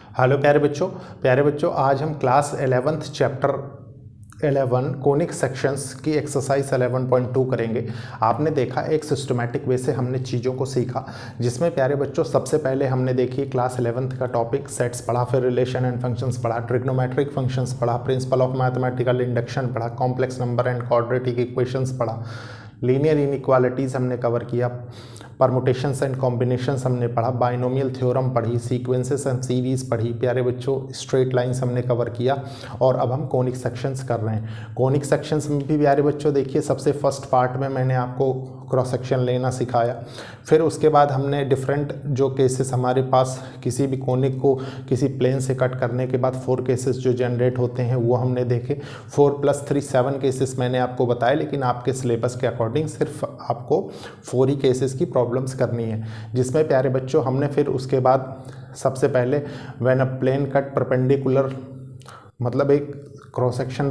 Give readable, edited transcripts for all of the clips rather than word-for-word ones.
Hello प्यारे बच्चों आज हम class 11th chapter 11 conic sections की एक्सरसाइज 11.2 करेंगे। आपने देखा एक सिस्टमैटिक वे से हमने चीज़ों को सीखा, जिसमें प्यारे बच्चों सबसे पहले हमने देखी क्लास 11th का टॉपिक सेट्स पढ़ा, फिर रिलेशन एंड फंक्शंस पढ़ा, ट्रिग्नोमेट्रिक फंक्शंस पढ़ा, प्रिंसिपल ऑफ मैथमेटिकल इंडक्शन पढ़ा, complex number and quadratic equations पढ़ा, लीनियर इनइक्वालिटीज़ हमने कवर किया, परमुटेशंस एंड कॉम्बिनेशंस हमने पढ़ा, बाइनोमियल थ्योरम पढ़ी, सीक्वेंसेस एंड सीरीज़ पढ़ी, प्यारे बच्चों स्ट्रेट लाइंस हमने कवर किया। और अब हम कोनिक सेक्शंस कर रहे हैं। कोनिक सेक्शंस में भी प्यारे बच्चों देखिए, सबसे फर्स्ट पार्ट में मैंने आपको क्रॉस सेक्शन लेना सिखाया, फिर उसके बाद हमने डिफरेंट जो केसेस हमारे पास किसी भी कोनिक को किसी प्लेन से कट करने के बाद 4 केसेस जो जनरेट होते हैं वो हमने देखे। 4 + 3 7 केसेस मैंने आपको बताए, लेकिन आपके सिलेबस के अकॉर्डिंग सिर्फ आपको 4 ही केसेस की प्रॉब्लम्स करनी है, जिसमें प्यारे बच्चों हमने फिर उसके बाद सबसे पहले when a plane cut perpendicular, मतलब एक क्रॉस सेक्शन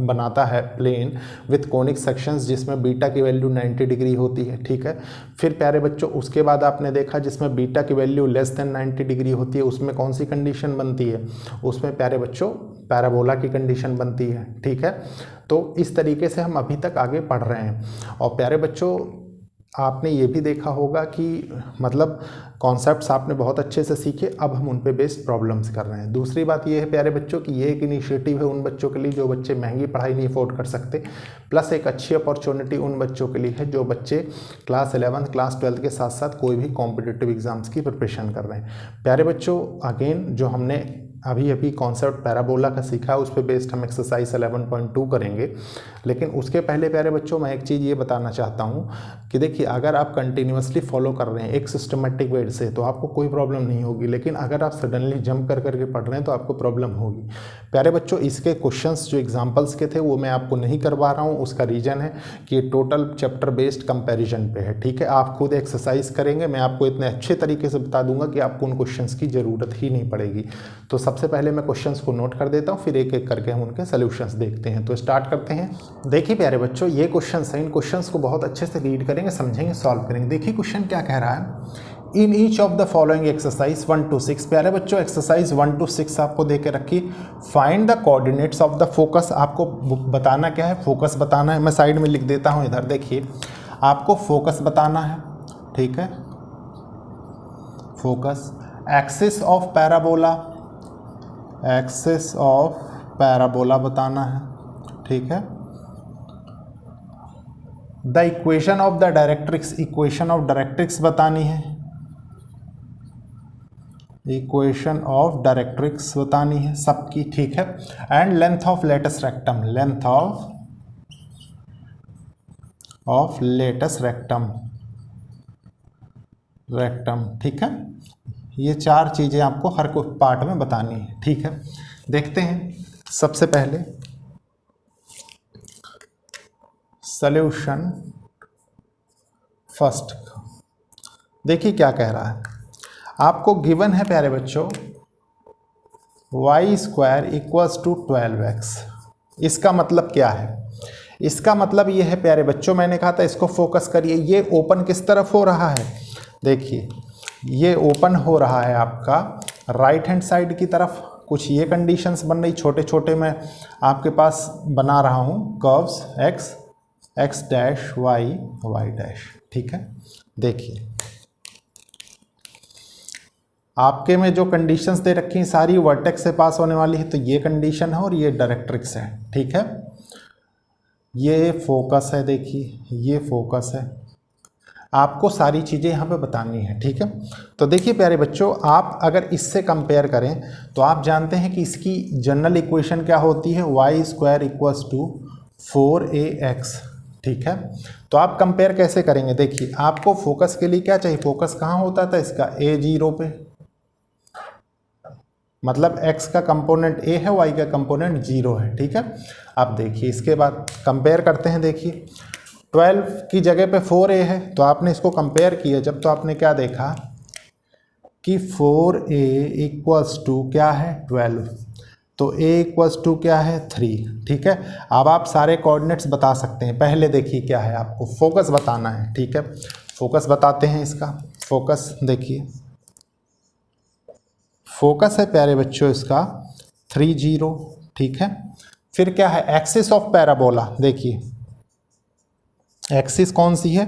बनाता है प्लेन विथ कोनिक सेक्शंस जिसमें बीटा की वैल्यू 90 डिग्री होती है, ठीक है। फिर प्यारे बच्चों उसके बाद आपने देखा जिसमें बीटा की वैल्यू लेस देन 90 डिग्री होती है, उसमें कौन सी कंडीशन बनती है, उसमें प्यारे बच्चों पैराबोला की कंडीशन बनती है, ठीक है। तो इस तरीके से हम अभी तक आगे पढ़ रहे हैं। और प्यारे बच्चों आपने ये भी देखा होगा कि मतलब कॉन्सेप्ट्स आपने बहुत अच्छे से सीखे, अब हम उन पे बेस्ड प्रॉब्लम्स कर रहे हैं। दूसरी बात ये है प्यारे बच्चों कि ये एक इनिशिएटिव है उन बच्चों के लिए जो बच्चे महंगी पढ़ाई नहीं अफोर्ड कर सकते, प्लस एक अच्छी अपॉर्चुनिटी उन बच्चों के लिए है जो बच्चे क्लास 11 क्लास 12 के साथ साथ कोई भी कॉम्पिटिटिव एग्जाम्स की प्रिपरेशन कर रहे हैं। प्यारे बच्चों अगेन जो हमने अभी कॉन्सेप्ट पैराबोला का सीखा है उस पर बेस्ड हम एक्सरसाइज 11.2 करेंगे। लेकिन उसके पहले प्यारे बच्चों मैं एक चीज़ ये बताना चाहता हूँ कि देखिए, अगर आप कंटिन्यूसली फॉलो कर रहे हैं एक सिस्टमेटिक वे से तो आपको कोई प्रॉब्लम नहीं होगी, लेकिन अगर आप सडनली जंप कर करके पढ़ रहे हैं तो आपको प्रॉब्लम होगी। प्यारे बच्चों इसके क्वेश्चंस जो एग्जाम्पल्स के थे वो मैं आपको नहीं करवा रहा हूँ, उसका रीज़न है कि ये टोटल चैप्टर बेस्ड कंपेरिजन पे है, ठीक है। आप खुद एक्सरसाइज करेंगे, मैं आपको इतने अच्छे तरीके से बता दूंगा कि आपको उन क्वेश्चंस की ज़रूरत ही नहीं पड़ेगी। तो सबसे पहले मैं क्वेश्चंस को नोट कर देता हूं, फिर एक एक करके हम उनके सॉल्यूशंस देखते हैं। तो स्टार्ट करते हैं। देखिए प्यारे बच्चों ये क्वेश्चंस हैं, इन क्वेश्चंस को बहुत अच्छे से रीड करेंगे, समझेंगे, सॉल्व करेंगे। देखिए क्वेश्चन क्या कह रहा है, in each of the following exercise 1 to 6, प्यारे बच्चों एक्सरसाइज 1 to 6 आपको दे के रखी, find the coordinates of the focus. आपको बताना क्या है, फोकस बताना है। मैं साइड में लिख देता हूं, इधर देखिए आपको फोकस बताना है, ठीक है। Focus axis of parabola, axis of parabola बताना है, ठीक है। The equation of the directrix, equation of directrix बतानी है, इक्वेशन ऑफ डायरेक्ट्रिक्स बतानी है सबकी, ठीक है। And length of latus rectum, length of latus rectum, ठीक है। ये 4 चीज़ें आपको हर कोई पार्ट में बतानी है, ठीक है। देखते हैं सबसे पहले सॉल्यूशन फर्स्ट। देखिए क्या कह रहा है, आपको गिवन है प्यारे बच्चों y² = 12x। इसका मतलब क्या है, इसका मतलब ये है प्यारे बच्चों, मैंने कहा था इसको फोकस करिए, ये ओपन किस तरफ हो रहा है, देखिए ये ओपन हो रहा है आपका राइट हैंड साइड की तरफ। कुछ ये कंडीशंस बन रही, छोटे छोटे मैं आपके पास बना रहा हूँ curves, x dash y dash, ठीक है। देखिए आपके में जो कंडीशंस दे रखी हैं सारी वर्टेक्स से पास होने वाली है, तो ये कंडीशन है और ये डायरेक्ट्रिक्स है, ठीक है। ये फोकस है, देखिए ये फोकस है, आपको सारी चीज़ें यहाँ पे बतानी है, ठीक है। तो देखिए प्यारे बच्चों, आप अगर इससे कंपेयर करें तो आप जानते हैं कि इसकी जनरल इक्वेशन क्या होती है, y² = 4ax, ठीक है। तो आप कंपेयर कैसे करेंगे, देखिए आपको फोकस के लिए क्या चाहिए, फोकस कहाँ होता था इसका, a0 पे, मतलब x का कंपोनेंट a है, y का कंपोनेंट 0 है, ठीक है। अब देखिए इसके बाद कंपेयर करते हैं, देखिए 12 की जगह पे 4a है, तो आपने इसको कंपेयर किया जब, तो आपने क्या देखा कि 4a = क्या है 12, तो a = क्या है 3, ठीक है। अब आप सारे कोऑर्डिनेट्स बता सकते हैं। पहले देखिए क्या है, आपको फोकस बताना है, ठीक है। फोकस बताते हैं इसका, फोकस देखिए फोकस है प्यारे बच्चों इसका 3 0, ठीक है। फिर क्या है, एक्सिस ऑफ पैराबोला, देखिए एक्सिस कौन सी है,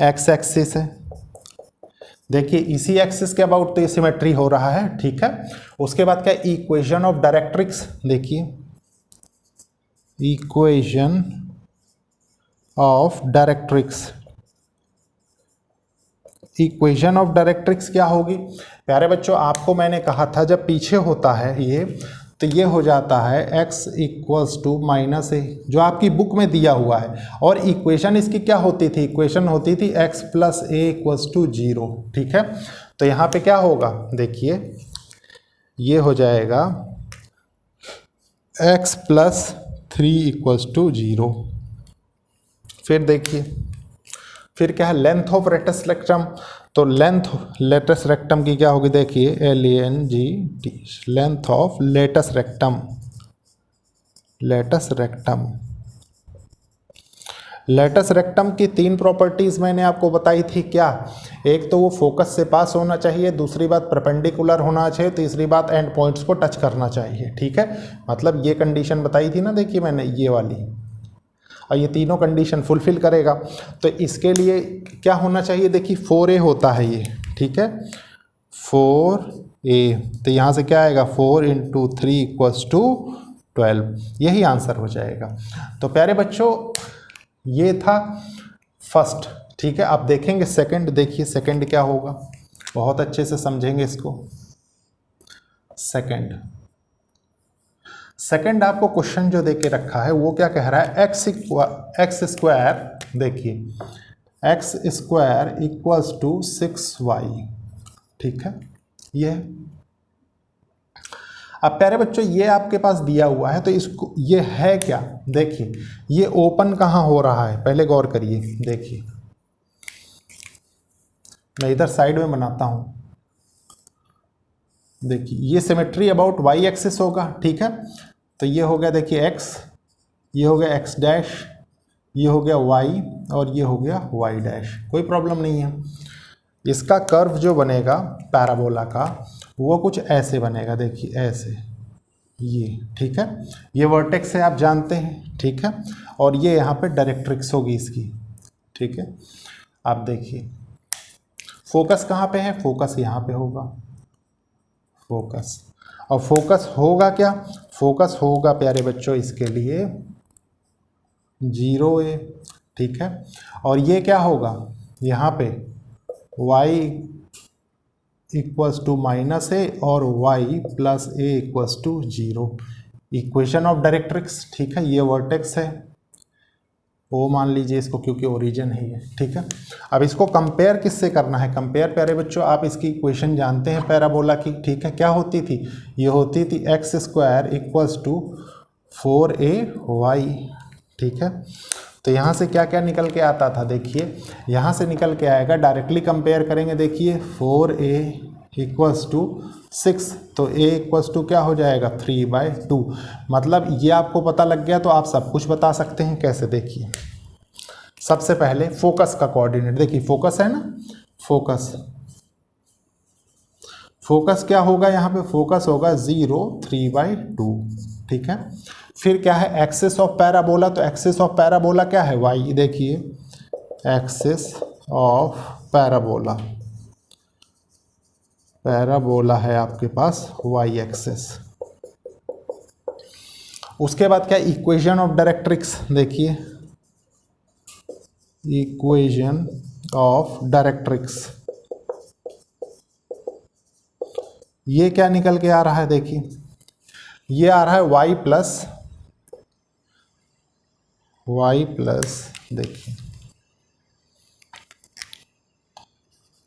एक्स एक्सिस है। देखिए इसी एक्सिस के अबाउट तो ये सिमेट्री हो रहा है, ठीक है। उसके बाद क्या, इक्वेशन ऑफ डायरेक्ट्रिक्स, देखिए equation of directrix, equation of directrix क्या होगी प्यारे बच्चों, आपको मैंने कहा था जब पीछे होता है ये, तो ये हो जाता है x इक्वल्स टू माइनस ए, जो आपकी बुक में दिया हुआ है। और इक्वेशन इसकी क्या होती थी, इक्वेशन होती थी x plus a equals to 0, ठीक है। तो यहाँ पे क्या होगा, देखिए ये हो जाएगा x प्लस 3 इक्वल्स टू 0। फिर देखिए, फिर क्या है, लेंथ ऑफ लेटस रेक्टम, तो लेंथ लेटस रेक्टम की क्या होगी, देखिए LENGT, length of latus rectum, latus rectum. Latus rectum की 3 प्रॉपर्टीज़ मैंने आपको बताई थी, क्या, एक तो वो फोकस से पास होना चाहिए, दूसरी बात परपेंडिकुलर होना चाहिए, तीसरी बात एंड पॉइंट्स को टच करना चाहिए, ठीक है। मतलब ये कंडीशन बताई थी ना, देखिए मैंने ये वाली, और ये तीनों कंडीशन फुलफिल करेगा। तो इसके लिए क्या होना चाहिए, देखिए 4a होता है ये, ठीक है 4a, तो यहाँ से क्या आएगा 4 × 3 इक्वल्स टू 12, यही आंसर हो जाएगा। तो प्यारे बच्चों ये था फर्स्ट, ठीक है। आप देखेंगे सेकंड, देखिए सेकंड क्या होगा, बहुत अच्छे से समझेंगे इसको। सेकंड आपको क्वेश्चन जो देके रखा है वो क्या कह रहा है, एक्स स्क्वायर, देखिए x square equals to 6y, ठीक है। ये अब प्यारे बच्चों ये आपके पास दिया हुआ है, तो इसको ये है क्या, देखिए ये ओपन कहाँ हो रहा है, पहले गौर करिए। देखिए मैं इधर साइड में बनाता हूँ, देखिए ये सिमेट्री अबाउट y एक्सिस होगा, ठीक है। तो ये हो गया देखिए x, ये हो गया x डैश, ये हो गया y, और ये हो गया y डैश, कोई प्रॉब्लम नहीं है। इसका कर्व जो बनेगा पैराबोला का वो कुछ ऐसे बनेगा, देखिए ऐसे, ये ठीक है। ये वर्टेक्स है आप जानते हैं, ठीक है। और ये यहाँ पे डायरेक्ट्रिक्स होगी इसकी, ठीक है। आप देखिए फोकस कहाँ पे है, फोकस यहाँ पे होगा, फोकस। और फोकस होगा क्या, फोकस होगा प्यारे बच्चों इसके लिए 0a, ठीक है। और ये क्या होगा, यहाँ पे y equals to minus a और y plus a equals to 0, equation of directrix, ठीक है। ये वर्टेक्स है, वो मान लीजिए इसको क्योंकि ओरिजिन ही है, ठीक है। अब इसको कंपेयर किससे करना है, कंपेयर प्यारे बच्चों आप इसकी इक्वेशन जानते हैं पैराबोला की, ठीक है। क्या होती थी, ये होती थी x square equals to 4ay, ठीक है। तो यहाँ से क्या क्या निकल के आता था, देखिए यहाँ से निकल के आएगा, डायरेक्टली कंपेयर करेंगे, देखिए 4a इक्वल्स टू 6, तो a इक्वल्स टू क्या हो जाएगा 3/2। मतलब ये आपको पता लग गया तो आप सब कुछ बता सकते हैं। कैसे, देखिए सबसे पहले फोकस का कोऑर्डिनेट, देखिए फोकस है ना, फोकस क्या होगा, यहाँ पे फोकस होगा 0 3/2, ठीक है। फिर क्या है, एक्सिस ऑफ पैराबोला, तो एक्सिस ऑफ पैराबोला क्या है y, देखिए एक्सिस ऑफ पैराबोला, पैराबोला है आपके पास y एक्सिस। उसके बाद क्या, इक्वेशन ऑफ डायरेक्ट्रिक्स, देखिए इक्वेशन ऑफ डायरेक्ट्रिक्स, ये क्या निकल के आ रहा है, देखिए ये आ रहा है y प्लस देखिए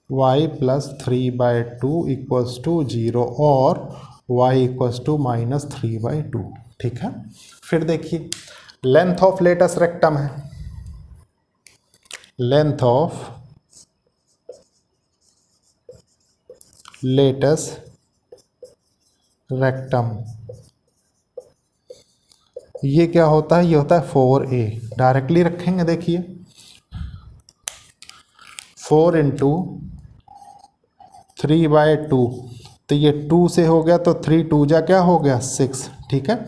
y प्लस 3/2 इक्वल्स टू 0 और y इक्वल्स टू माइनस 3/2, ठीक है। फिर देखिए लेंथ ऑफ लेटस रेक्टम है, लेंथ ऑफ लेटस रेक्टम, ये क्या होता है, ये होता है 4a, डायरेक्टली रखेंगे, देखिए 4 × 3/2, तो ये 2 से हो गया, तो 3 2 जा क्या हो गया 6, ठीक है।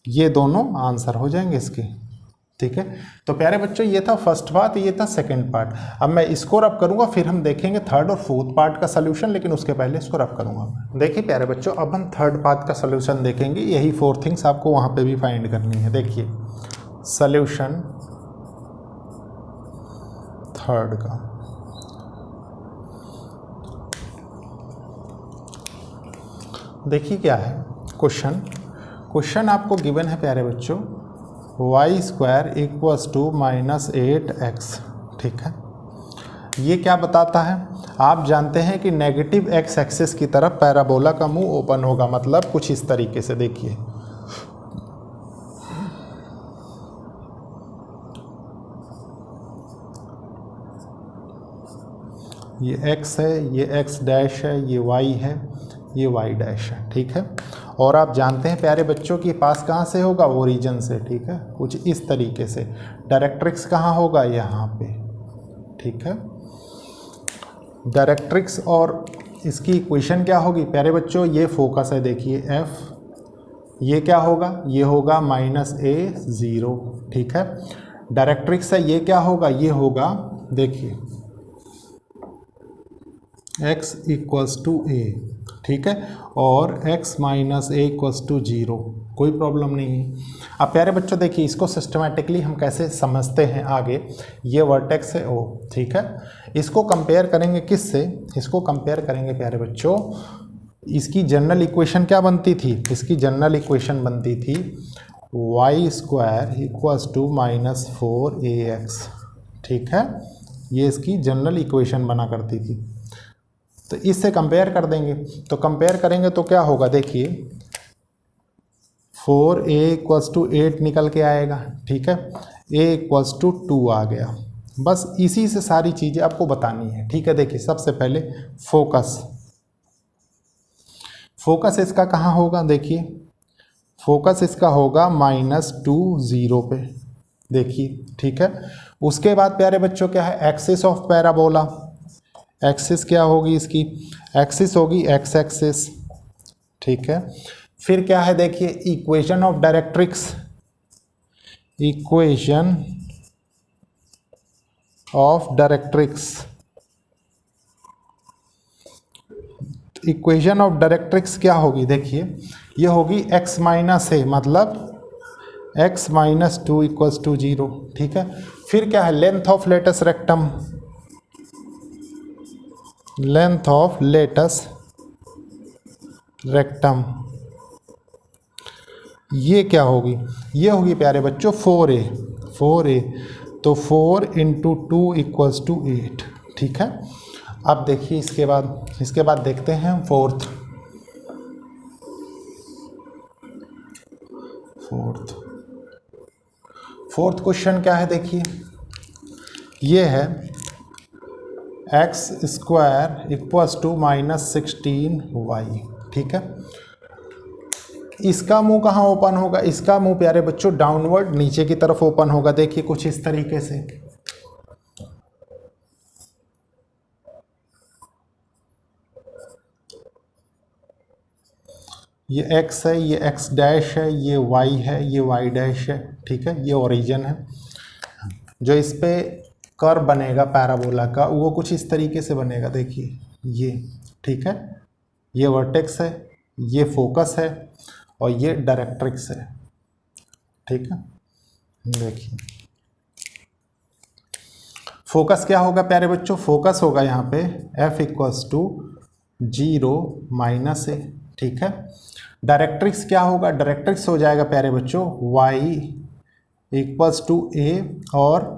ये दोनों आंसर हो जाएंगे इसके, ठीक है। तो प्यारे बच्चों ये था फर्स्ट पार्ट, ये था सेकंड पार्ट। अब मैं इसको रब करूंगा, फिर हम देखेंगे थर्ड और फोर्थ पार्ट का सोल्यूशन, लेकिन उसके पहले इसको रब करूंगा। देखिए प्यारे बच्चों, अब हम थर्ड पार्ट का सोल्यूशन देखेंगे। यही 4 थिंग्स आपको वहां पे भी फाइंड करनी है। देखिए सोल्यूशन थर्ड का, देखिए क्या है क्वेश्चन आपको गिवन है प्यारे बच्चों, y² = -8x, ठीक है। ये क्या बताता है, आप जानते हैं कि नेगेटिव x एक्सिस की तरफ पैराबोला का मुंह ओपन होगा, मतलब कुछ इस तरीके से। देखिए ये x है, ये x' है, ये y है, ये y' है, ठीक है। और आप जानते हैं प्यारे बच्चों कि पास कहाँ से होगा, ओरिजिन से, ठीक है, कुछ इस तरीके से। डायरेक्ट्रिक्स कहाँ होगा, यहाँ पे, ठीक है। डायरेक्ट्रिक्स और इसकी इक्वेशन क्या होगी प्यारे बच्चों, ये फोकस है, देखिए f, ये क्या होगा, ये होगा -a0, ठीक है। डायरेक्ट्रिक्स है, ये क्या होगा, ये होगा, देखिए x = a, ठीक है, और x - a = 0, कोई प्रॉब्लम नहीं है। अब प्यारे बच्चों देखिए इसको सिस्टमेटिकली हम कैसे समझते हैं आगे। ये वर्टेक्स है O, ठीक है। इसको कंपेयर करेंगे किससे, इसको कंपेयर करेंगे प्यारे बच्चों, इसकी जनरल इक्वेशन क्या बनती थी, इसकी जनरल इक्वेशन बनती थी y² = -4ax, ठीक है। ये इसकी जनरल इक्वेशन बना करती थी। तो इससे कंपेयर कर देंगे, तो कंपेयर करेंगे तो क्या होगा, देखिए 4a = 8 निकल के आएगा, ठीक है। a = 2 आ गया। बस इसी से सारी चीज़ें आपको बतानी है, ठीक है। देखिए सबसे पहले फोकस इसका कहाँ होगा, देखिए फोकस इसका होगा -2 0 पे, देखिए, ठीक है। उसके बाद प्यारे बच्चों क्या है, एक्सिस ऑफ पैराबोला, एक्सिस क्या होगी इसकी, एक्सिस होगी x एक्सिस, ठीक है। फिर क्या है, देखिए equation of directrix, equation of directrix, equation of directrix क्या होगी, देखिए ये होगी x - a, मतलब x - 2 = 0, ठीक है। फिर क्या है, length of latus rectum, length of latus rectum, ये क्या होगी, ये होगी प्यारे बच्चों 4a, तो 4 × 2 = 8, ठीक है। अब देखिए इसके बाद देखते हैं फोर्थ क्वेश्चन क्या है, देखिए ये है x² = -16y, ठीक है। इसका मुंह कहाँ ओपन होगा, इसका मुंह प्यारे बच्चों डाउनवर्ड नीचे की तरफ ओपन होगा, देखिए कुछ इस तरीके से। ये x है, ये x' है, ये y है, ये y' है, ठीक है। ये ओरिजिन है। जो इस पे कर्व बनेगा पैराबोला का, वो कुछ इस तरीके से बनेगा, देखिए ये, ठीक है। ये वर्टेक्स है, ये फोकस है, और ये डायरेक्ट्रिक्स है, ठीक है। देखिए फोकस क्या होगा प्यारे बच्चों, फोकस होगा यहाँ पे f = 0 - a, ठीक है। डायरेक्ट्रिक्स क्या होगा, डायरेक्ट्रिक्स हो जाएगा प्यारे बच्चों y = a और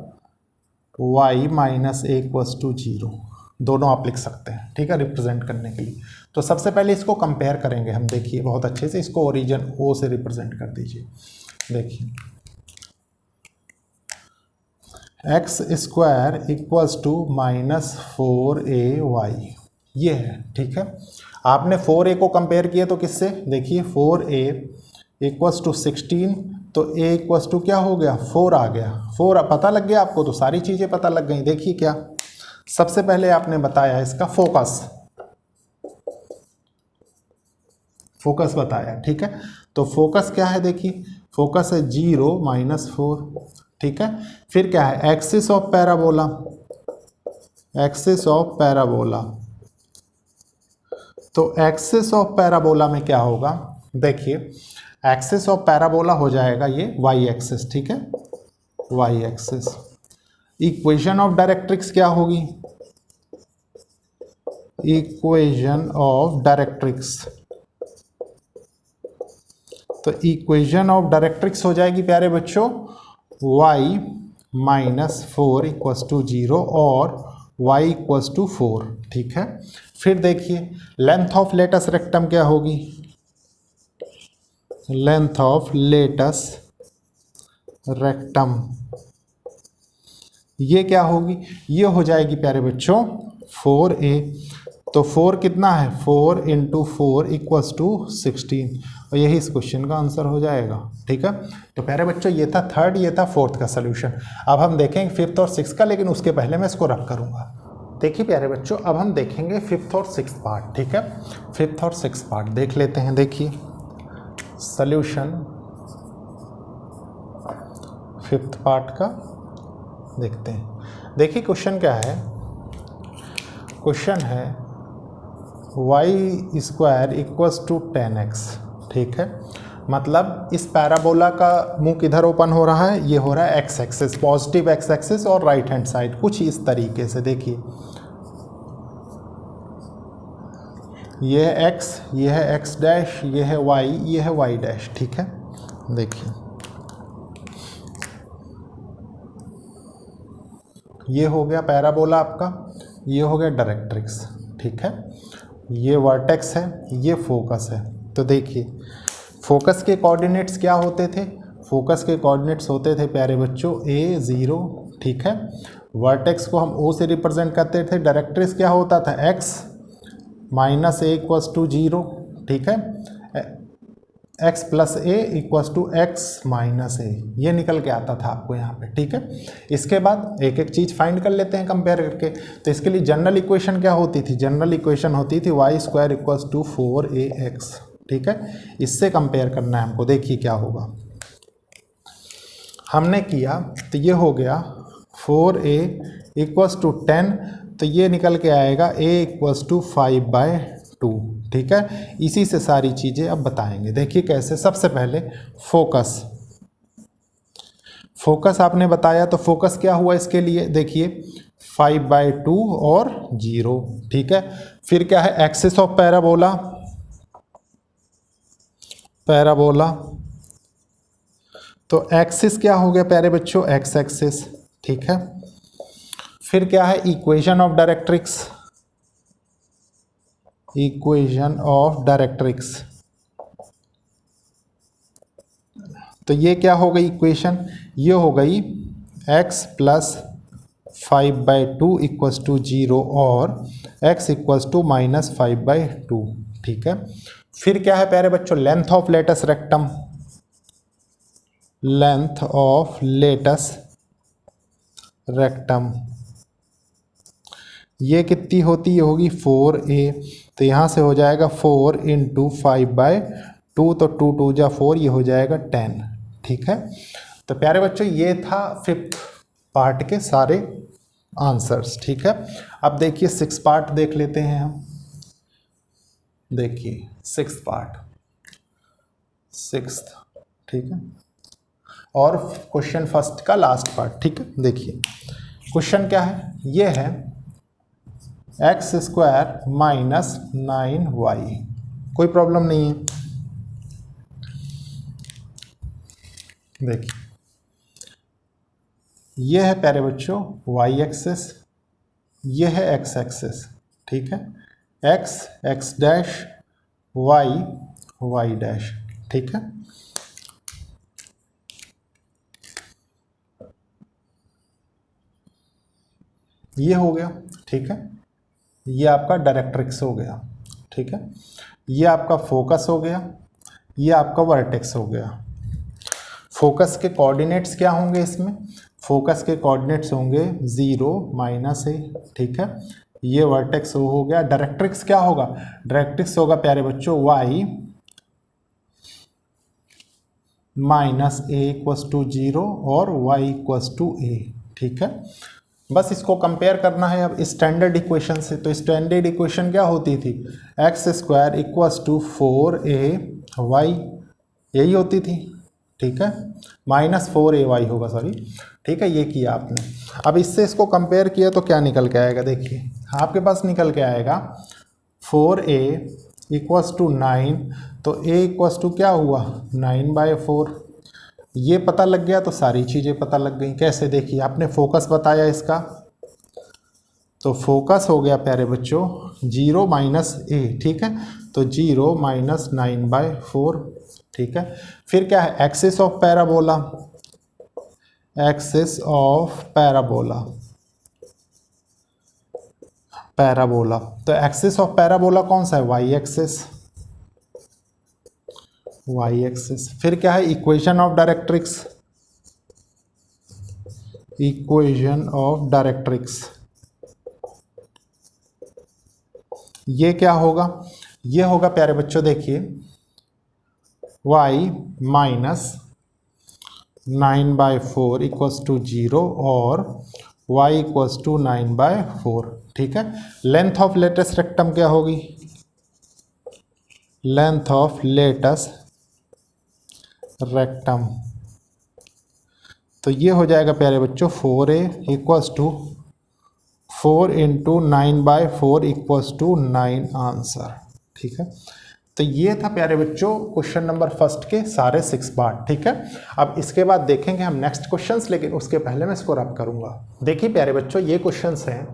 y - a = 0, दोनों आप लिख सकते हैं, ठीक है, रिप्रेजेंट करने के लिए। तो सबसे पहले इसको कंपेयर करेंगे हम, देखिए बहुत अच्छे से, इसको ओरिजिन O से रिप्रेजेंट कर दीजिए। देखिए x² = -4ay, ये है, ठीक है। आपने 4a को कंपेयर किया तो किससे, देखिए 4a = 16, तो a = क्या हो गया, 4 आ गया। 4 पता लग गया आपको, तो सारी चीज़ें पता लग गई। देखिए क्या, सबसे पहले आपने बताया इसका फोकस, फोकस बताया, ठीक है। तो फोकस क्या है, देखिए फोकस है 0 -4, ठीक है। फिर क्या है, axis of parabola, axis of parabola. तो एक्सिस ऑफ पैराबोला में क्या होगा, देखिए एक्सिस ऑफ पैराबोला हो जाएगा ये वाई एक्सिस, ठीक है, y axis. Equation of directrix क्या होगी, इक्वेशन ऑफ डायरेक्ट्रिक्स। तो इक्वेशन ऑफ डायरेक्ट्रिक्स हो जाएगी प्यारे बच्चों y -4 = 0 और y = 4, ठीक है। फिर देखिए लेंथ ऑफ लेटस रेक्टम क्या होगी, लेंथ ऑफ लेटस रेक्टम ये क्या होगी, ये हो जाएगी प्यारे बच्चों 4a। तो 4 कितना है, 4 × 4 = 16, और यही इस क्वेश्चन का आंसर हो जाएगा, ठीक है। तो प्यारे बच्चों ये था थर्ड, ये था फोर्थ का सोल्यूशन। अब हम देखेंगे फिफ्थ और सिक्स का, लेकिन उसके पहले मैं इसको रब करूँगा। देखिए प्यारे बच्चों अब हम देखेंगे फिफ्थ और सिक्स्थ पार्ट, ठीक है। फिफ्थ और सिक्स्थ पार्ट देख लेते हैं। देखिए सोल्यूशन फिफ्थ पार्ट का देखते हैं। देखिए क्वेश्चन क्या है, क्वेश्चन है y² = 10x, ठीक है। मतलब इस पैराबोला का मुंह किधर ओपन हो रहा है, ये हो रहा है x axis, positive x axis और राइट हैंड साइड, कुछ इस तरीके से। देखिए ये है x, ये है x', ये है y, ये है y', ठीक है। देखिए ये हो गया पैराबोला आपका, ये हो गया डायरेक्ट्रिक्स, ठीक है। ये वर्टेक्स है, ये फोकस है। तो देखिए फोकस के कोऑर्डिनेट्स क्या होते थे, फोकस के कोऑर्डिनेट्स होते थे प्यारे बच्चों a 0, ठीक है। वर्टेक्स को हम o से रिप्रेजेंट करते थे। डायरेक्ट्रिक्स क्या होता था, x -a = 0, ठीक है। x + a = x - a, ये निकल के आता था आपको यहाँ पे, ठीक है। इसके बाद एक एक चीज़ फाइंड कर लेते हैं कंपेयर करके। तो इसके लिए जनरल इक्वेशन क्या होती थी, जनरल इक्वेशन होती थी y² = 4ax, ठीक है। इससे कंपेयर करना है हमको। देखिए क्या होगा, हमने किया तो ये हो गया 4a = 10, तो ये निकल के आएगा a = 5/2, ठीक है। इसी से सारी चीज़ें अब बताएंगे। देखिए कैसे, सबसे पहले फोकस, फोकस आपने बताया, तो फोकस क्या हुआ इसके लिए, देखिए 5/2 और 0, ठीक है। फिर क्या है, एक्सिस ऑफ पैराबोला, पैराबोला तो एक्सिस क्या हो गया प्यारे बच्चों, एक्स एक्सिस, ठीक है। फिर क्या है, equation of directrix, equation of directrix. तो ये क्या हो गई इक्वेशन, ये हो गई x + 5/2 = 0 और x = -5/2, ठीक है। फिर क्या है प्यारे बच्चों, length of latus rectum, length of latus rectum ये कितनी होती है, होगी 4a। तो यहाँ से हो जाएगा 4 × 5/2, तो 2 2 जा 4, ये हो जाएगा 10, ठीक है। तो प्यारे बच्चों ये था फिफ्थ पार्ट के सारे आंसर्स, ठीक है। अब देखिए सिक्स पार्ट देख लेते हैं हम। देखिए सिक्स पार्ट, सिक्स्थ, ठीक है, और क्वेश्चन फर्स्ट का लास्ट पार्ट, ठीक है। देखिए क्वेश्चन क्या है, ये है x² - 9y, कोई प्रॉब्लम नहीं है। देखिए ये है प्यारे बच्चों y एक्सिस, ये है x एक्सिस, ठीक है। x x', y y', ठीक है। ये हो गया, ठीक है। ये आपका डायरेक्ट्रिक्स हो गया, ठीक है। ये आपका फोकस हो गया, ये आपका वर्टेक्स हो गया। फोकस के कोऑर्डिनेट्स क्या होंगे इसमें, फोकस के कोऑर्डिनेट्स होंगे 0 -a, ठीक है। ये वर्टेक्स हो गया। डायरेक्ट्रिक्स क्या होगा, डायरेक्ट्रिक्स होगा प्यारे बच्चों y minus a equals to 0 और वाई इक्वस टू ए। ठीक है, बस इसको कंपेयर करना है अब स्टैंडर्ड इक्वेशन से। तो स्टैंडर्ड इक्वेशन क्या होती थी, x square equals to 4ay, यही होती थी। ठीक है, माइनस 4ay होगा, सॉरी। ठीक है, ये किया आपने। अब इससे इसको कंपेयर किया तो क्या निकल के आएगा, देखिए आपके पास निकल के आएगा 4a इक्वस टू 9, तो a इक्वस टू क्या हुआ 9/4। ये पता लग गया तो सारी चीज़ें पता लग गई। कैसे, देखिए आपने फोकस बताया इसका, तो फोकस हो गया प्यारे बच्चों 0 माइनस ए। ठीक है, तो 0 माइनस 9/4। ठीक है, फिर क्या है, axis of parabola, axis of parabola, parabola. तो एक्सिस ऑफ पैराबोला कौन सा है, वाई एक्सिस, वाई एक्सिस। फिर क्या है, equation of directrix, equation of directrix. ये क्या होगा, ये होगा प्यारे बच्चों देखिए y माइनस 9/4 इक्वस टू 0 और y इक्वस टू 9/4। ठीक है, लेंथ ऑफ लेटेस्ट रेक्टम क्या होगी, लेंथ ऑफ लेटेस्ट रेक्टम, तो ये हो जाएगा प्यारे बच्चों 4a equals to 4 into 9/4 equals to 9 answer. ठीक है, तो ये था प्यारे बच्चों क्वेश्चन नंबर फर्स्ट के सारे 6 पार्ट। ठीक है, अब इसके बाद देखेंगे हम नेक्स्ट क्वेश्चंस, लेकिन उसके पहले मैं इसको रब करूंगा। देखिए प्यारे बच्चों, ये क्वेश्चंस हैं,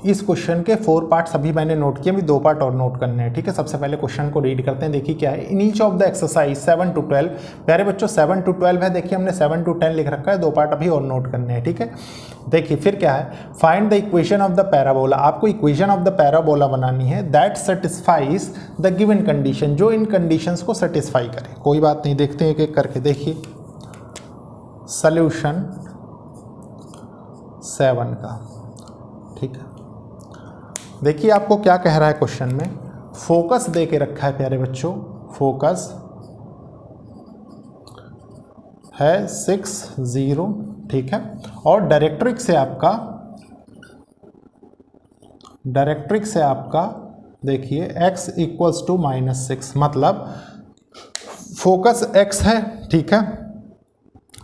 इस क्वेश्चन के 4 पार्ट्स अभी मैंने नोट किए, अभी 2 पार्ट और नोट करने हैं। ठीक है, सबसे पहले क्वेश्चन को रीड करते हैं। देखिए क्या है, in each of the exercise 7 to 12, प्यारे बच्चों 7 to 12 है। देखिए हमने 7 to 10 लिख रखा है, 2 पार्ट अभी और नोट करने हैं। ठीक है, देखिए फिर क्या है, find the equation of the parabola, आपको इक्वेशन ऑफ द पैराबोला बनानी है that satisfies the given condition, जो इन कंडीशंस को सेटिस्फाई करे। कोई बात नहीं, देखते हैं एक एक करके। देखिए सॉल्यूशन 7 का। ठीक है, देखिए आपको क्या कह रहा है क्वेश्चन में, फोकस दे के रखा है प्यारे बच्चों, फोकस है 6 0। ठीक है, और डायरेक्ट्रिक्स है आपका, डायरेक्ट्रिक्स है आपका देखिए x इक्वल्स टू -6, मतलब फोकस x है। ठीक है,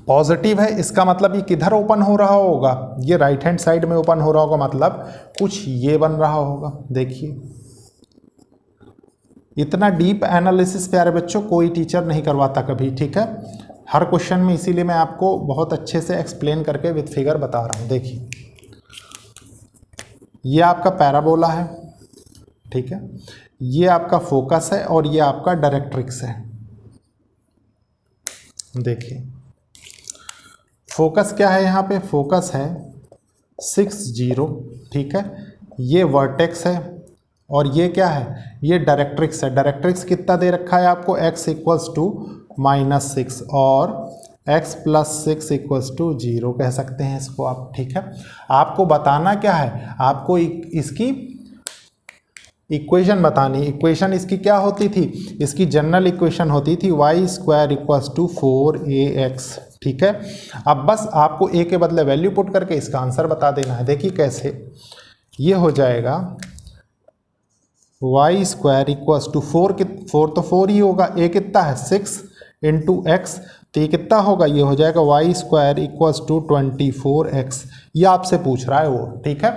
पॉजिटिव है, इसका मतलब ये किधर ओपन हो रहा होगा, ये राइट हैंड साइड में ओपन हो रहा होगा, मतलब कुछ ये बन रहा होगा। देखिए इतना डीप एनालिसिस प्यारे बच्चों कोई टीचर नहीं करवाता कभी। ठीक है, हर क्वेश्चन में, इसीलिए मैं आपको बहुत अच्छे से एक्सप्लेन करके विद फिगर बता रहा हूँ। देखिए ये आपका पैराबोला है। ठीक है, ये आपका फोकस है और ये आपका डायरेक्ट्रिक्स है। देखिए फोकस क्या है, यहाँ पे फोकस है 6 0। ठीक है, ये वर्टेक्स है और ये क्या है, ये डायरेक्ट्रिक्स है। डायरेक्ट्रिक्स कितना दे रखा है आपको, x इक्वल्स टू -6 और x प्लस 6 इक्वल्स टू 0 कह सकते हैं इसको आप। ठीक है, आपको बताना क्या है, आपको इसकी इक्वेशन बतानी। इक्वेशन इसकी क्या होती थी, इसकी जनरल इक्वेशन होती थी y² इक्वल्स टू 4ax। ठीक है, अब बस आपको a के बदले वैल्यू पुट करके इसका आंसर बता देना है। देखिए कैसे, ये हो जाएगा y² इक्वल्स टू 4 तो 4 ही होगा, a कितना है 6 इंटू एक्स, तो ये कितना होगा, ये हो जाएगा y² इक्वल्स टू 24x। ये आपसे पूछ रहा है वो। ठीक है,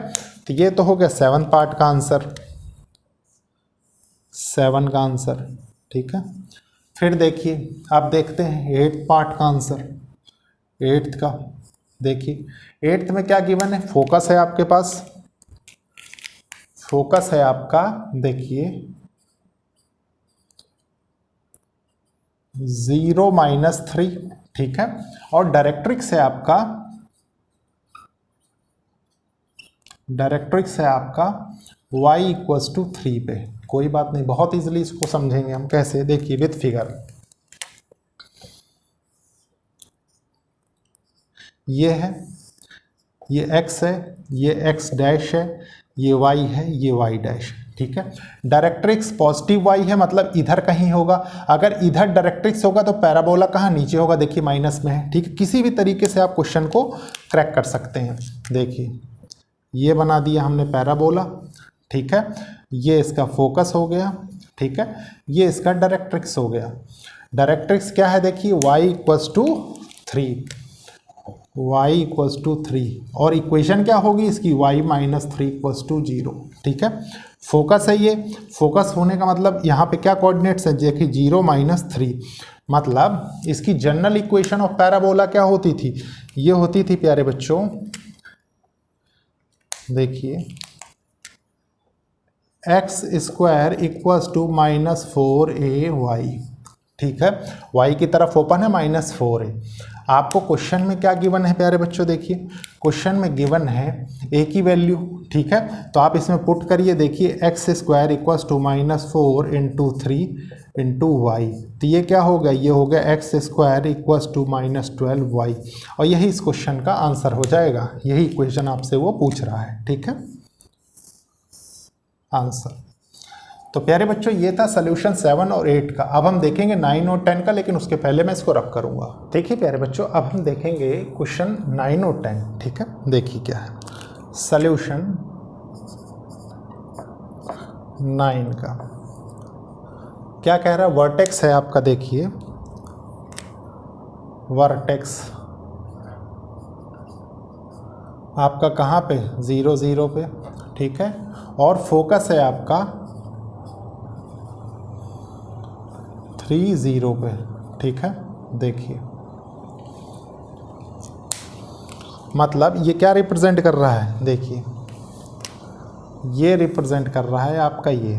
तो ये तो हो गया 7 पार्ट का आंसर, 7 का आंसर। ठीक है, फिर देखिए आप देखते हैं 8 पार्ट का आंसर, 8th का। देखिए 8th में क्या गिवन है, फोकस है आपके पास, फोकस है आपका देखिए 0 -3। ठीक है, और डायरेक्ट्रिक्स है आपका, डायरेक्ट्रिक्स है आपका y इक्वल्स टू 3 पे। कोई बात नहीं, बहुत इजीली इसको समझेंगे हम। कैसे, देखिए विद फिगर, ये है, ये x है, ये x डैश है, ये y है, ये y डैश, ठीक है। डायरेक्ट्रिक्स पॉजिटिव y है, मतलब इधर कहीं होगा। अगर इधर डायरेक्ट्रिक्स होगा तो पैराबोला कहाँ नीचे होगा, देखिए माइनस में है, ठीक है। किसी भी तरीके से आप क्वेश्चन को क्रैक कर सकते हैं। देखिए ये बना दिया हमने पैराबोला, ठीक है। ये इसका फोकस हो गया, ठीक है। ये इसका डायरेक्ट्रिक्स हो गया। डायरेक्ट्रिक्स क्या है, देखिए y equals to 3, y equals to 3, और इक्वेशन क्या होगी इसकी, y माइनस 3 इक्वल्स टू 0, ठीक है। फोकस है ये, फोकस होने का मतलब यहाँ पे क्या कोऑर्डिनेट्स है, देखिए 0 माइनस 3, मतलब इसकी जनरल इक्वेशन ऑफ पैराबोला क्या होती थी, ये होती थी प्यारे बच्चों, देखिए x square equals to minus 4ay, ठीक है। y की तरफ ओपन है -4a। आपको क्वेश्चन में क्या गिवन है प्यारे बच्चों, देखिए क्वेश्चन में गिवन है a की वैल्यू, ठीक है। तो आप इसमें पुट करिए, देखिए x square equals to -4 into 3 into y, तो ये क्या हो गया, ये हो गया x square equals to -12y, और यही इस क्वेश्चन का आंसर हो जाएगा। यही क्वेश्चन आपसे वो पूछ रहा है, ठीक है, आंसर। तो प्यारे बच्चों ये था सोल्यूशन 7 और 8 का। अब हम देखेंगे 9 और 10 का, लेकिन उसके पहले मैं इसको रब करूंगा। देखिए प्यारे बच्चों अब हम देखेंगे क्वेश्चन 9 और 10, ठीक है। देखिए क्या है सोल्यूशन 9 का, क्या कह रहा है, वर्टेक्स है आपका, देखिए वर्टेक्स आपका कहाँ पे, 0 0 पे, ठीक है। और फोकस है आपका 3 0 पे, ठीक है। देखिए मतलब ये क्या रिप्रेजेंट कर रहा है, देखिए ये रिप्रेजेंट कर रहा है आपका ये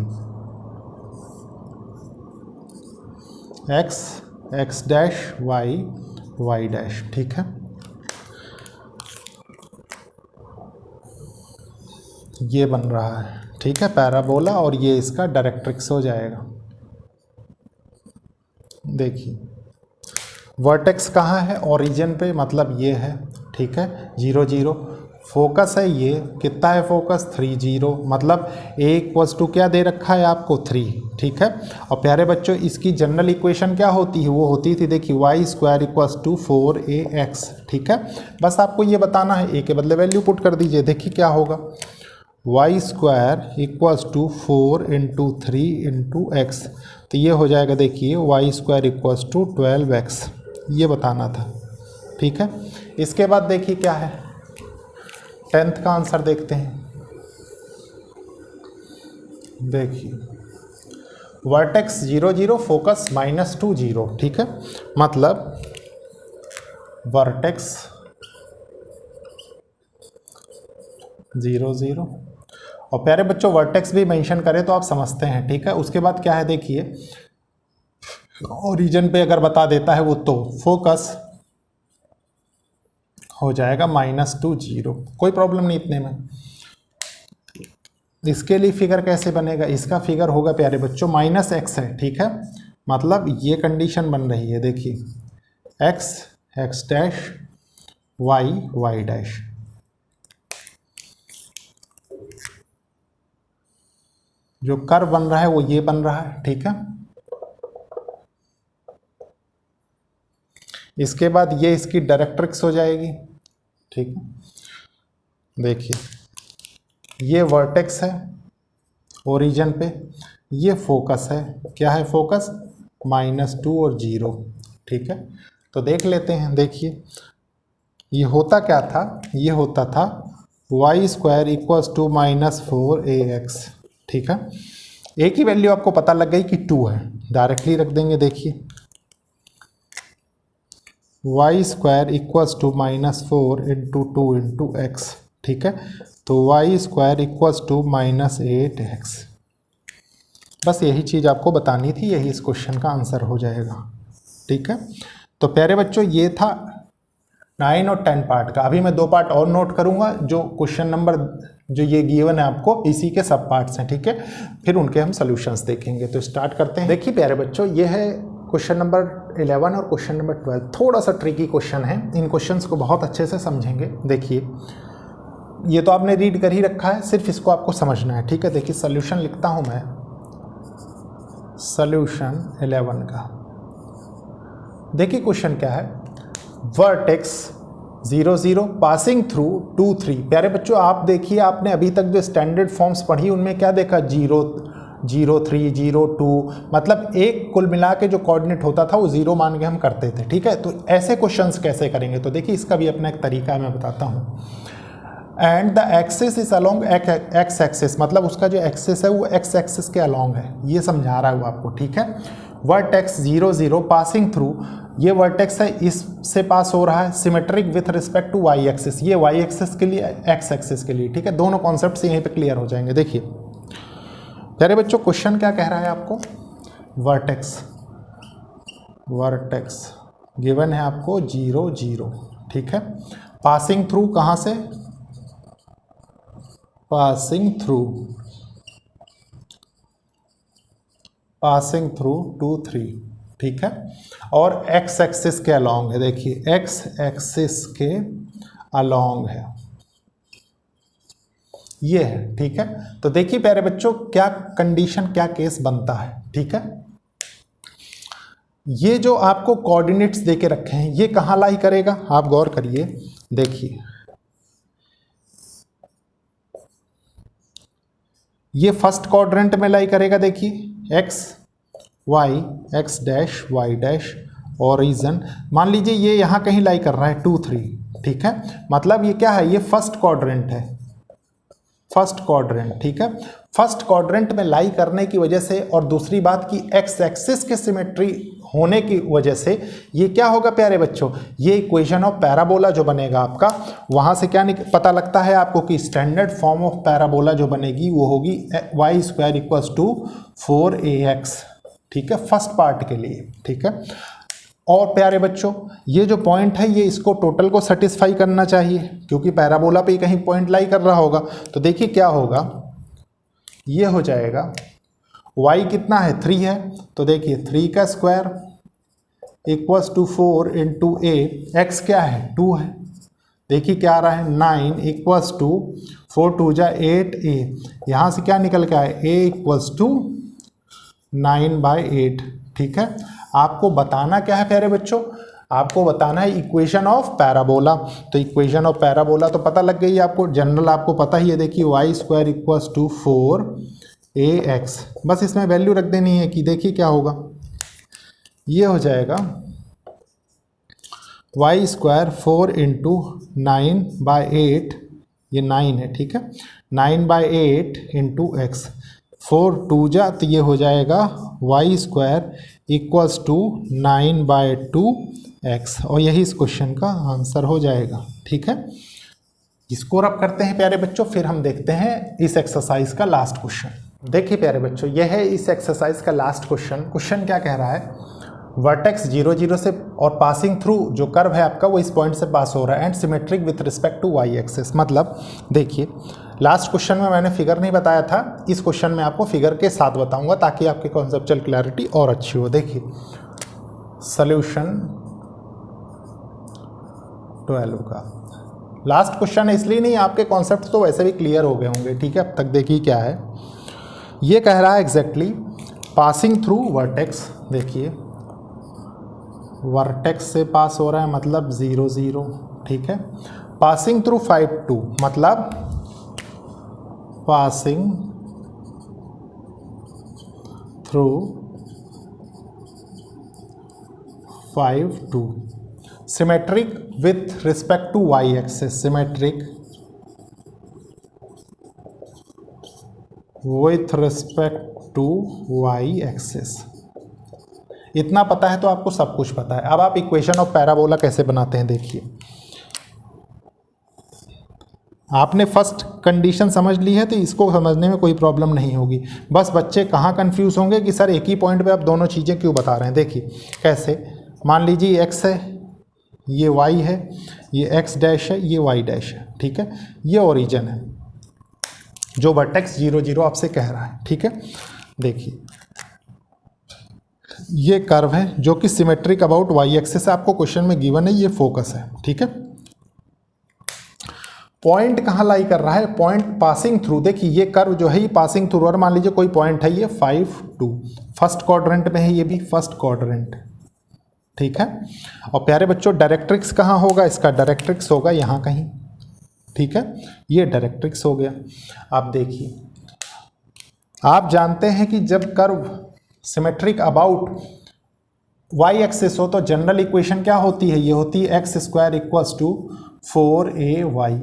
x डैश y डैश, ठीक है। ये बन रहा है, ठीक है, पैराबोला, और ये इसका डायरेक्ट्रिक्स हो जाएगा। देखिए वर्टेक्स कहाँ है, ओरिजिन पे, मतलब ये है, ठीक है, 0 0। फोकस है ये, कितना है फोकस, 3 0, मतलब a इक्वल्स टू क्या दे रखा है आपको 3, ठीक है। और प्यारे बच्चों इसकी जनरल इक्वेशन क्या होती है, वो होती थी देखिए y square equals to 4ax, ठीक है। बस आपको ये बताना है, a के बदले वैल्यू पुट कर दीजिए, देखिए क्या होगा, y square equals to 4 into 3 into x, तो ये हो जाएगा, देखिए y square equals to 12x, ये बताना था, ठीक है। इसके बाद देखिए क्या है, 10th का आंसर देखते हैं। देखिए वर्टेक्स 0 0, फोकस -2 0, ठीक है, मतलब वर्टेक्स 0 0, और प्यारे बच्चों वर्टेक्स भी मेंशन करें तो आप समझते हैं, ठीक है। उसके बाद क्या है, देखिए ओरिजिन पे अगर बता देता है वो, तो फोकस हो जाएगा -2 0, कोई प्रॉब्लम नहीं इतने में। इसके लिए फिगर कैसे बनेगा, इसका फिगर होगा प्यारे बच्चों -x है, ठीक है, मतलब ये कंडीशन बन रही है, देखिए x डैश y डैश, जो कर्व बन रहा है वो ये बन रहा है, ठीक है। इसके बाद ये इसकी डायरेक्ट्रिक्स हो जाएगी, ठीक है। देखिए ये वर्टेक्स है ओरिजिन पे, ये फोकस है, क्या है फोकस, -2 और 0, ठीक है। तो देख लेते हैं, देखिए ये होता क्या था, ये होता था y square equals to -4ax, ठीक है। a की वैल्यू आपको पता लग गई कि 2 है, डायरेक्टली रख देंगे, देखिए y square equals to -4 into 2 into x, ठीक है। तो y square equals to -8x, बस यही चीज़ आपको बतानी थी, यही इस क्वेश्चन का आंसर हो जाएगा, ठीक है। तो प्यारे बच्चों ये था 9 और 10 पार्ट का। अभी मैं 2 पार्ट और नोट करूंगा, जो क्वेश्चन नंबर जो ये गिवन है आपको, इसी के सब पार्ट्स हैं, ठीक है, फिर उनके हम सॉल्यूशंस देखेंगे। तो स्टार्ट करते हैं। देखिए प्यारे बच्चों ये है क्वेश्चन नंबर 11 और क्वेश्चन नंबर 12, थोड़ा सा ट्रिकी क्वेश्चन है, इन क्वेश्चंस को बहुत अच्छे से समझेंगे। देखिए ये तो आपने रीड कर ही रखा है, सिर्फ इसको आपको समझना है, ठीक है। देखिए सोल्यूशन लिखता हूं मैं, सोल्यूशन 11 का। देखिए क्वेश्चन क्या है, वर्टेक्स 0 0 पासिंग थ्रू 2 3। प्यारे बच्चों आप देखिए, आपने अभी तक जो स्टैंडर्ड फॉर्म्स पढ़ी उनमें क्या देखा, 0 0 3 0 2, मतलब एक कुल मिला के जो कोऑर्डिनेट होता था वो 0 मान के हम करते थे, ठीक है। तो ऐसे क्वेश्चंस कैसे करेंगे, तो देखिए इसका भी अपना एक तरीका है, मैं बताता हूँ। And the axis is along x axis, मतलब उसका जो एक्सिस है वो एक्स एक्सिस के अलोंग है, ये समझा रहा है वो आपको, ठीक है। वर्टेक्स 0 0 पासिंग थ्रू, ये वर्टेक्स है, इससे पास हो रहा है, symmetric with respect to y axis, ये वाई एक्सिस के लिए एक्स एक्सिस के लिए, ठीक है। दोनों कॉन्सेप्ट्स यहीं पे क्लियर हो जाएंगे। देखिए प्यारे बच्चों क्वेश्चन क्या कह रहा है आपको, वर्टेक्स गिवन है आपको 0 0, ठीक है। पासिंग थ्रू कहाँ से, पासिंग थ्रू 2 3, ठीक है। और एक्स एक्सिस के अलोंग है, देखिए एक्स एक्सिस के अलोंग है, ये है, ठीक है। तो देखिए प्यारे बच्चों क्या कंडीशन, क्या केस बनता है, ठीक है। ये जो आपको कोऑर्डिनेट्स देके रखे हैं ये कहाँ लाई करेगा, आप गौर करिए, देखिए ये फर्स्ट क्वाड्रेंट में लाई करेगा, देखिए x dash y dash, origin मान लीजिए ये यहाँ कहीं लाई कर रहा है 2 3, ठीक है। मतलब ये क्या है, ये फर्स्ट क्वाड्रेंट है, फर्स्ट क्वाड्रेंट, ठीक है। फर्स्ट क्वाड्रेंट में लाई करने की वजह से और दूसरी बात की एक्स एक्सिस के सिमेट्री होने की वजह से ये क्या होगा प्यारे बच्चों, ये इक्वेशन ऑफ पैराबोला जो बनेगा आपका, वहां से क्या पता लगता है आपको कि स्टैंडर्ड फॉर्म ऑफ पैराबोला जो बनेगी वो होगी Y square equals to 4ax, ठीक है, फर्स्ट पार्ट के लिए, ठीक है। और प्यारे बच्चों ये जो पॉइंट है ये इसको टोटल को सेटिस्फाई करना चाहिए, क्योंकि पैराबोला पे कहीं पॉइंट लाई कर रहा होगा। तो देखिए क्या होगा, ये हो जाएगा y कितना है 3 है, तो देखिए 3 का square equals to 4 into a, x क्या है 2 है, देखिए क्या आ रहा है 9 इक्वल्स टू 4 2 जा 8a, यहाँ से क्या निकल के आए a इक्वल्स टू 9/8, ठीक है। आपको बताना क्या है प्यारे बच्चों, आपको बताना है इक्वेशन ऑफ पैराबोला। तो इक्वेशन ऑफ पैराबोला तो पता लग गई आपको, जनरल आपको पता ही है, देखिए Y square equals to 4ax, बस इसमें वैल्यू रख देनी है कि देखिए क्या होगा, ये हो जाएगा वाई स्क्वायर 4 इंटू 9/8, ये 9 है, ठीक है, 9/8 इंटू एक्स, 4 2 जा तो ये हो जाएगा Y square equals to 9/2x, और यही इस क्वेश्चन का आंसर हो जाएगा, ठीक है। इसको रब करते हैं प्यारे बच्चों, फिर हम देखते हैं इस एक्सरसाइज का लास्ट क्वेश्चन। देखिए प्यारे बच्चों यह है इस एक्सरसाइज का लास्ट क्वेश्चन। क्वेश्चन क्या कह रहा है, वर्टेक्स 0 0 से और पासिंग थ्रू जो कर्व है आपका वो इस पॉइंट से पास हो रहा है and symmetric with respect to y axis. मतलब देखिए लास्ट क्वेश्चन में मैंने फिगर नहीं बताया था, इस क्वेश्चन में आपको फिगर के साथ बताऊंगा ताकि आपकी कॉन्सेप्चुअल क्लैरिटी और अच्छी हो। देखिए सॉल्यूशन 12 का लास्ट क्वेश्चन है, इसलिए नहीं, आपके कॉन्सेप्ट तो वैसे भी क्लियर हो गए होंगे, ठीक है। अब तक देखिए क्या है, ये कह रहा है एग्जैक्टली पासिंग थ्रू वर्टेक्स, देखिए वर्टेक्स से पास हो रहा है मतलब 0 0, ठीक है। पासिंग थ्रू 5 2 मतलब passing through 5 2, symmetric with respect to y axis, symmetric with respect to y axis. इतना पता है तो आपको सब कुछ पता है। अब आप इक्वेशन ऑफ पैराबोला कैसे बनाते हैं, देखिए आपने फर्स्ट कंडीशन समझ ली है तो इसको समझने में कोई प्रॉब्लम नहीं होगी। बस बच्चे कहाँ कंफ्यूज होंगे कि सर एक ही पॉइंट पे आप दोनों चीज़ें क्यों बता रहे हैं। देखिए कैसे, मान लीजिए x है, ये y है, ये x डैश है, ये y डैश है, ठीक है। ये ओरिजिन है जो वर्टेक्स 0 0 आपसे कह रहा है, ठीक है। देखिए ये कर्व है जो कि सिमेट्रिक अबाउट वाई एक्सिस आपको क्वेश्चन में गिवन है, ये फोकस है, ठीक है। पॉइंट कहाँ लाई कर रहा है, पॉइंट पासिंग थ्रू। देखिए ये कर्व जो है ये पासिंग थ्रू, और मान लीजिए कोई पॉइंट है ये 5 2, फर्स्ट क्वाड्रेंट में है, ये भी फर्स्ट क्वाड्रेंट, ठीक है। और प्यारे बच्चों डायरेक्ट्रिक्स कहाँ होगा, इसका डायरेक्ट्रिक्स होगा यहाँ कहीं, ठीक है। ये डायरेक्ट्रिक्स हो गया। आप देखिए, आप जानते हैं कि जब curve symmetric about y axis हो तो जनरल इक्वेशन क्या होती है, ये होती है x square equals to 4ay,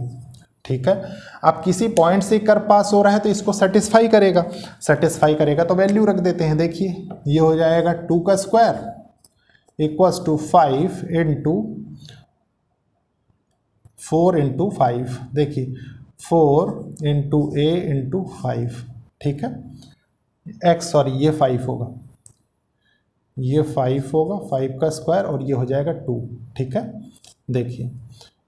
ठीक है। अब किसी पॉइंट से कर्व पास हो रहा है तो इसको सेटिस्फाई करेगा, सेटिस्फाई करेगा तो वैल्यू रख देते हैं। देखिए ये हो जाएगा 2 का square equals to 5 into 4 into 5, देखिए 4 इंटू a इंटू 5, ठीक है। एक्स सॉरी ये 5 होगा, ये 5 होगा, 5 का स्क्वायर, और ये हो जाएगा 2, ठीक है। देखिए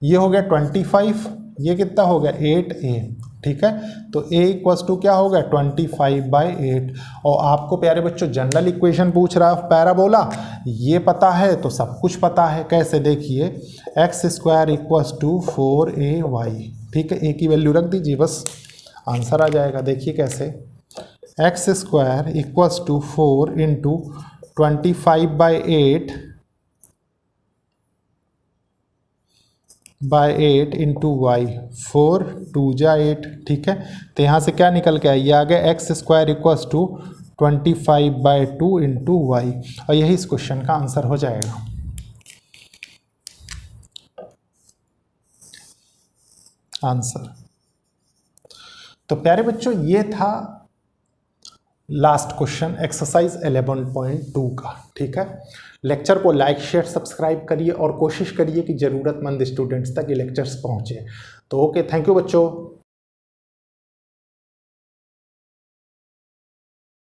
ये हो गया 25, ये कितना हो गया 8a, ठीक है। तो a इक्वल्स टू क्या हो गया 25/8। और आपको प्यारे बच्चों जनरल इक्वेशन पूछ रहा है पैराबोला, ये पता है तो सब कुछ पता है। कैसे, देखिए x square equals to 4ay, ठीक है। a की वैल्यू रख दीजिए, बस आंसर आ जाएगा। देखिए कैसे, x square equals to 4 into 25/8 into y, 4 2 जा 8, ठीक है। तो यहाँ से क्या निकल के आया, ये आ गया x square equals to 25/2 into y, और यही इस क्वेश्चन का आंसर हो जाएगा। आंसर तो प्यारे बच्चों ये था लास्ट क्वेश्चन एक्सरसाइज 11.2 का, ठीक है। लेक्चर को लाइक शेयर सब्सक्राइब करिए और कोशिश करिए कि ज़रूरतमंद स्टूडेंट्स तक ये लेक्चर्स पहुँचे। तो ओके, थैंक यू बच्चों।